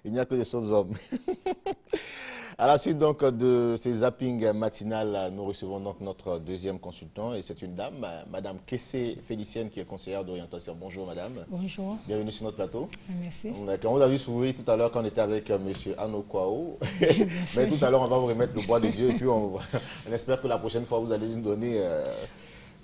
Il n'y a que des seuls hommes. À la suite donc de ces zappings matinales, nous recevons donc notre deuxième consultant et c'est une dame, Madame Kessé Félicienne, qui est conseillère d'orientation. Bonjour Madame. Bonjour. Bienvenue sur notre plateau. Merci. On vous a vu sourire tout à l'heure quand on était avec Monsieur Ano Kwao. Mais tout à l'heure, on va vous remettre le bois de Dieu et puis on espère que la prochaine fois, vous allez nous donner...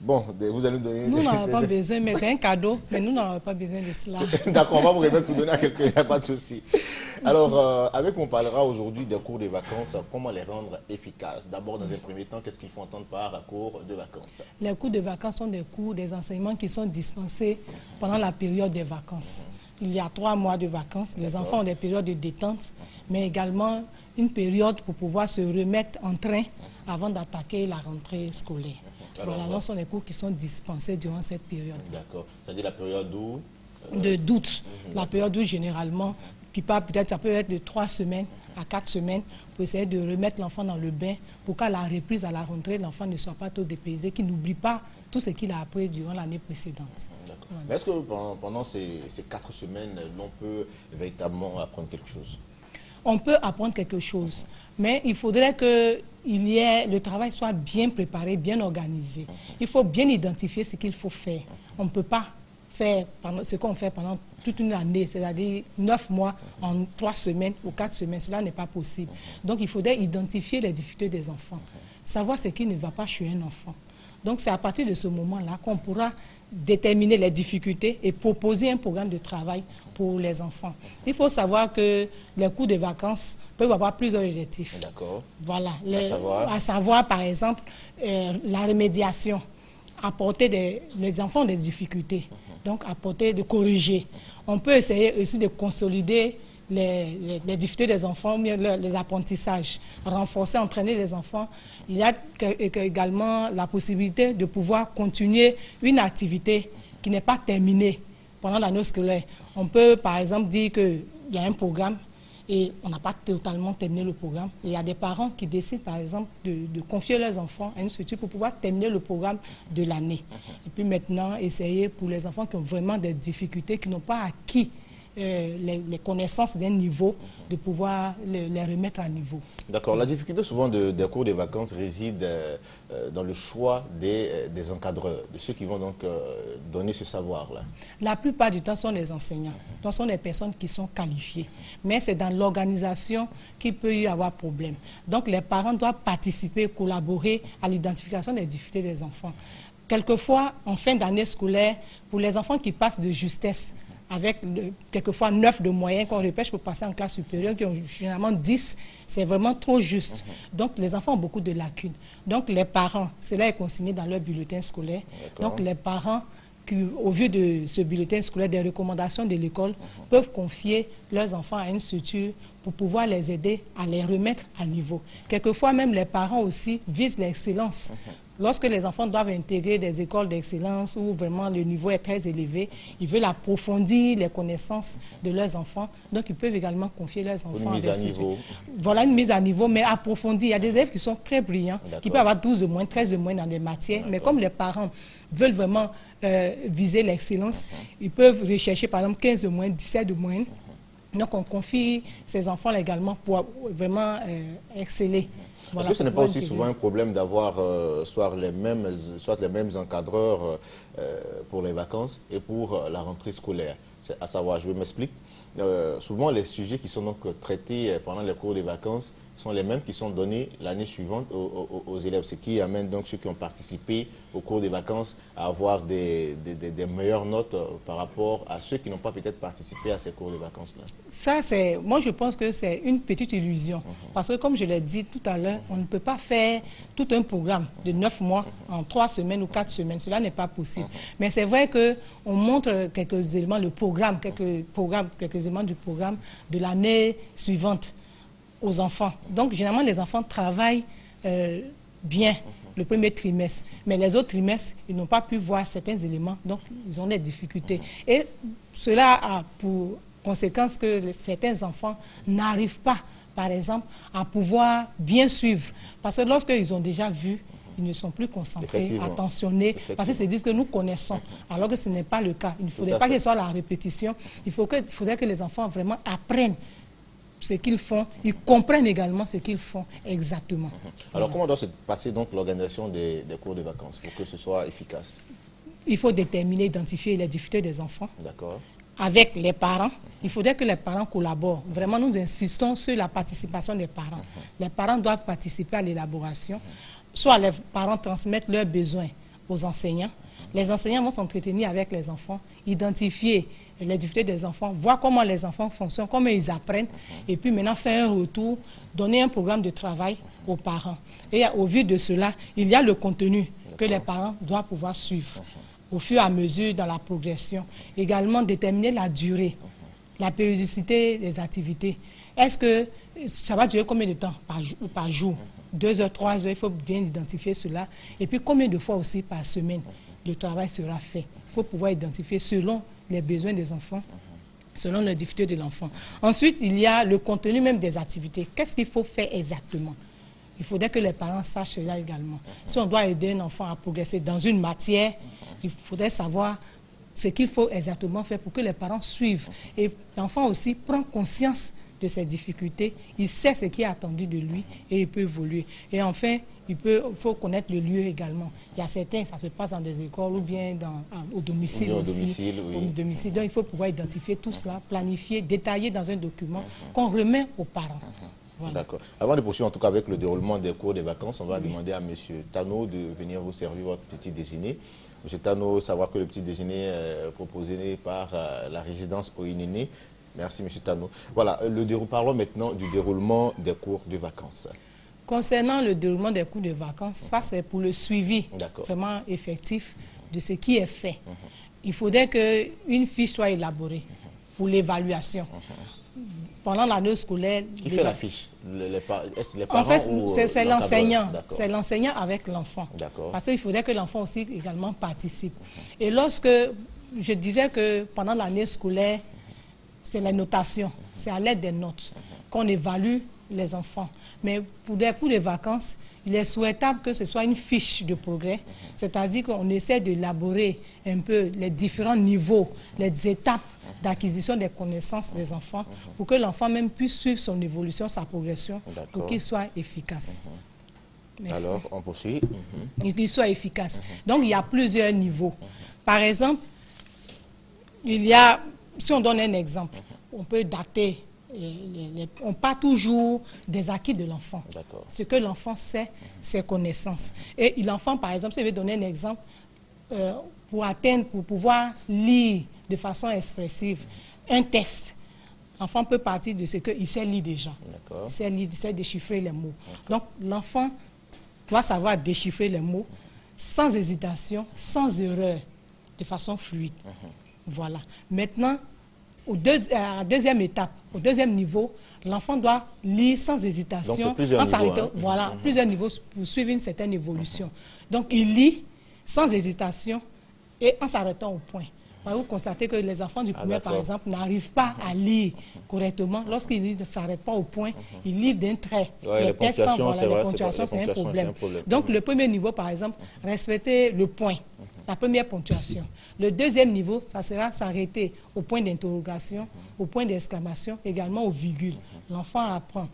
Bon, vous allez nous donner... Nous n'en avons pas besoin, mais c'est un cadeau, mais nous n'en avons pas besoin de cela. D'accord, on va vous remettre pour donner à quelqu'un, il n'y a pas de souci. Alors, avec on parlera aujourd'hui des cours de vacances, comment les rendre efficaces. D'abord, dans un premier temps, qu'est-ce qu'il faut entendre par cours de vacances? Les cours de vacances sont des cours, des enseignements qui sont dispensés pendant la période des vacances. Il y a 3 mois de vacances, les enfants ont des périodes de détente, mais également une période pour pouvoir se remettre en train avant d'attaquer la rentrée scolaire. Alors, voilà, ce sont les cours qui sont dispensés durant cette période. D'accord. C'est-à-dire la période d'où d'août. La période où généralement, qui part peut-être, ça peut être de 3 semaines à 4 semaines, pour essayer de remettre l'enfant dans le bain, pour qu'à la reprise, à la rentrée, l'enfant ne soit pas trop dépaysé, qu'il n'oublie pas tout ce qu'il a appris durant l'année précédente. Voilà. Mais est-ce que pendant ces 4 semaines, l'on peut véritablement apprendre quelque chose? On peut apprendre quelque chose, mais il faudrait que le travail soit bien préparé, bien organisé. Il faut bien identifier ce qu'il faut faire. On ne peut pas faire ce qu'on fait pendant toute une année, c'est-à-dire 9 mois en 3 semaines ou 4 semaines. Cela n'est pas possible. Donc il faudrait identifier les difficultés des enfants, savoir ce qui ne va pas chez un enfant. Donc c'est à partir de ce moment-là qu'on pourra déterminer les difficultés et proposer un programme de travail pour les enfants. Il faut savoir que les cours de vacances peuvent avoir plusieurs objectifs. D'accord. Voilà. À savoir, par exemple, la remédiation. Apporter les enfants ont des difficultés. Donc, apporter, de corriger. On peut essayer aussi de consolider les difficultés des enfants, les apprentissages, renforcer, entraîner les enfants. Il y a également la possibilité de pouvoir continuer une activité qui n'est pas terminée pendant l'année scolaire. On peut par exemple dire qu'il y a un programme et on n'a pas totalement terminé le programme. Il y a des parents qui décident par exemple de confier leurs enfants à une structure pour pouvoir terminer le programme de l'année. Et puis maintenant, essayer pour les enfants qui ont vraiment des difficultés, qui n'ont pas acquis les connaissances d'un niveau, de pouvoir les remettre à niveau. D'accord. La difficulté souvent des cours de vacances réside dans le choix des encadreurs, de ceux qui vont donc donner ce savoir-là. La plupart du temps, ce sont les enseignants. Donc, ce sont des personnes qui sont qualifiées. Mais c'est dans l'organisation qu'il peut y avoir problème. Donc, les parents doivent participer, collaborer à l'identification des difficultés des enfants. Quelquefois, en fin d'année scolaire, pour les enfants qui passent de justesse, avec quelquefois 9 de moyens qu'on repêche pour passer en classe supérieure, qui ont généralement 10, c'est vraiment trop juste. Donc les enfants ont beaucoup de lacunes. Donc les parents, cela est consigné dans leur bulletin scolaire. Donc les parents, au vu de ce bulletin scolaire, des recommandations de l'école, peuvent confier leurs enfants à une structure pour pouvoir les aider à les remettre à niveau. Quelquefois même les parents aussi visent l'excellence. Lorsque les enfants doivent intégrer des écoles d'excellence où vraiment le niveau est très élevé, ils veulent approfondir les connaissances de leurs enfants. Donc, ils peuvent également confier leurs enfants à des niveau. Voilà, une mise à niveau, mais approfondie. Il y a des élèves qui sont très brillants, qui peuvent avoir 12 de moins, 13 de moins dans des matières. Mais comme les parents veulent vraiment viser l'excellence, ils peuvent rechercher par exemple 15 de moins, 17 de moins. Donc, on confie ces enfants également pour vraiment exceller. Voilà. Est-ce que ce n'est pas aussi souvent un problème d'avoir soit les mêmes encadreurs pour les vacances et pour la rentrée scolaire? À savoir, je m'explique. Souvent, les sujets qui sont donc traités pendant les cours des vacances sont les mêmes qui sont donnés l'année suivante aux élèves, ce qui amène donc ceux qui ont participé au cours des vacances à avoir des meilleures notes par rapport à ceux qui n'ont pas peut-être participé à ces cours de vacances-là. Ça, moi je pense que c'est une petite illusion, parce que comme je l'ai dit tout à l'heure, on ne peut pas faire tout un programme de 9 mois en 3 semaines ou 4 semaines, cela n'est pas possible. Mais c'est vrai qu'on montre quelques éléments, quelques éléments du programme de l'année suivante aux enfants. Donc, généralement, les enfants travaillent bien le premier trimestre, mais les autres trimestres, ils n'ont pas pu voir certains éléments, donc ils ont des difficultés. Et cela a pour conséquence que certains enfants n'arrivent pas, par exemple, à pouvoir bien suivre. Parce que lorsqu'ils ont déjà vu ils ne sont plus concentrés, attentionnés, parce qu'ils se disent que nous connaissons, alors que ce n'est pas le cas. Il ne faudrait pas que ce soit la répétition, il faudrait que les enfants vraiment apprennent ce qu'ils font, ils comprennent également ce qu'ils font exactement. Alors comment doit se passer donc l'organisation des cours de vacances pour que ce soit efficace? Il faut déterminer, identifier les difficultés des enfants. D'accord. Avec les parents, il faudrait que les parents collaborent. Vraiment, nous insistons sur la participation des parents. Les parents doivent participer à l'élaboration. Soit les parents transmettent leurs besoins aux enseignants. Les enseignants vont s'entretenir avec les enfants, identifier les difficultés des enfants, voir comment les enfants fonctionnent, comment ils apprennent, et puis maintenant faire un retour, donner un programme de travail aux parents. Et au vu de cela, il y a le contenu que les parents doivent pouvoir suivre au fur et à mesure dans la progression. Également déterminer la durée, la périodicité des activités. Est-ce que ça va durer combien de temps par jour? 2 heures, 3 heures, il faut bien identifier cela. Et puis combien de fois aussi par semaine le travail sera fait? Il faut pouvoir identifier selon les besoins des enfants, selon les difficultés de l'enfant. Ensuite, il y a le contenu même des activités. Qu'est-ce qu'il faut faire exactement? Il faudrait que les parents sachent cela également. Si on doit aider un enfant à progresser dans une matière, il faudrait savoir ce qu'il faut exactement faire pour que les parents suivent. Et l'enfant aussi prend conscience de ses difficultés, il sait ce qui est attendu de lui et il peut évoluer. Et enfin, il faut connaître le lieu également. Il y a certains, ça se passe dans des écoles ou bien au domicile aussi. Au domicile. Donc il faut pouvoir identifier tout cela, planifier, détailler dans un document qu'on remet aux parents. Voilà. D'accord. Avant de poursuivre en tout cas avec le déroulement des cours des vacances, on va demander à M. Tano de venir vous servir votre petit déjeuner. M. Tano, savoir que le petit déjeuner est proposé par la résidence Oinene. Merci M. Tano. Voilà, parlons maintenant du déroulement des cours de vacances. Concernant le déroulement des cours de vacances, ça c'est pour le suivi vraiment effectif de ce qui est fait. Il faudrait qu'une fiche soit élaborée pour l'évaluation. Pendant l'année scolaire... Qui fait la fiche? Les parents en fait, c'est l'enseignant. C'est l'enseignant avec l'enfant. Parce qu'il faudrait que l'enfant aussi également participe. Et lorsque je disais que pendant l'année scolaire, c'est la notation, c'est à l'aide des notes qu'on évalue les enfants. Mais pour des cours de vacances, il est souhaitable que ce soit une fiche de progrès, c'est-à-dire qu'on essaie d'élaborer un peu les différents niveaux, les étapes d'acquisition des connaissances des enfants pour que l'enfant même puisse suivre son évolution, sa progression, pour qu'il soit efficace. Merci. Alors, on poursuit. Et qu'il soit efficace. Donc, il y a plusieurs niveaux. Par exemple, si on donne un exemple, on peut dater, on part toujours des acquis de l'enfant. Ce que l'enfant sait, ses connaissances. Et l'enfant, par exemple, si je vais donner un exemple, pour pouvoir lire de façon expressive un texte, l'enfant peut partir de ce qu'il sait lire déjà. Il sait lire, il sait déchiffrer les mots. Donc, l'enfant doit savoir déchiffrer les mots sans hésitation, sans erreur, de façon fluide. Voilà. Maintenant, à la deuxième étape, au deuxième niveau, l'enfant doit lire sans hésitation, plusieurs niveaux, voilà, plusieurs niveaux pour suivre une certaine évolution. Donc, il lit sans hésitation et en s'arrêtant au point. Vous constatez que les enfants du primaire, par exemple, n'arrivent pas à lire correctement. Lorsqu'ils ne s'arrêtent pas au point, ils lisent d'un trait. Les ponctuations, c'est un problème. Donc, le premier niveau, par exemple, respecter le point, la première ponctuation. Le deuxième niveau, ça sera s'arrêter au point d'interrogation, au point d'exclamation, également aux virgules. L'enfant apprend.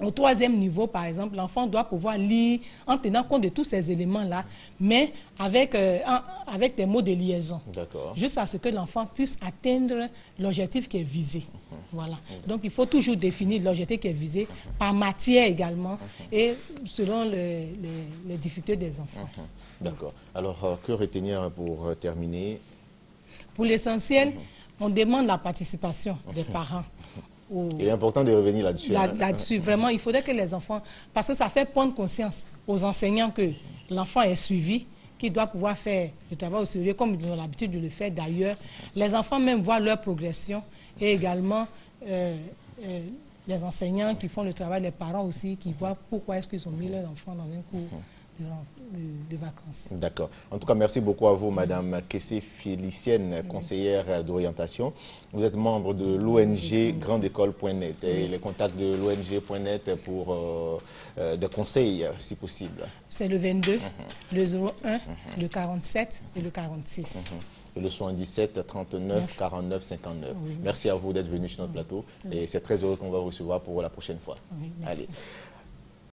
Au troisième niveau, par exemple, l'enfant doit pouvoir lire en tenant compte de tous ces éléments-là, mais avec des mots de liaison, jusqu'à ce que l'enfant puisse atteindre l'objectif qui est visé. Voilà. Donc, il faut toujours définir l'objectif qui est visé par matière également et selon les difficultés des enfants. D'accord. Alors, que retenir pour terminer? Pour l'essentiel, on demande la participation des parents. Il est important de revenir là-dessus. Là-dessus, vraiment, il faudrait que les enfants... Parce que ça fait prendre conscience aux enseignants que l'enfant est suivi, qu'il doit pouvoir faire le travail au sérieux, comme ils ont l'habitude de le faire d'ailleurs. Les enfants même voient leur progression et également les enseignants qui font le travail, les parents aussi, qui voient pourquoi est-ce qu'ils ont mis leurs enfants dans un cours de vacances. D'accord. En tout cas, merci beaucoup à vous, Madame Kessé Félicienne, conseillère d'orientation. Vous êtes membre de l'ONG grandécole.net et les contacts de l'ONG.net pour des conseils, si possible. C'est le 22, le 01, le 47 et le 46. Et le 77 39 49 59. Oui, merci à vous d'être venu sur notre plateau et c'est très heureux qu'on va vous recevoir pour la prochaine fois. Oui, merci. Allez.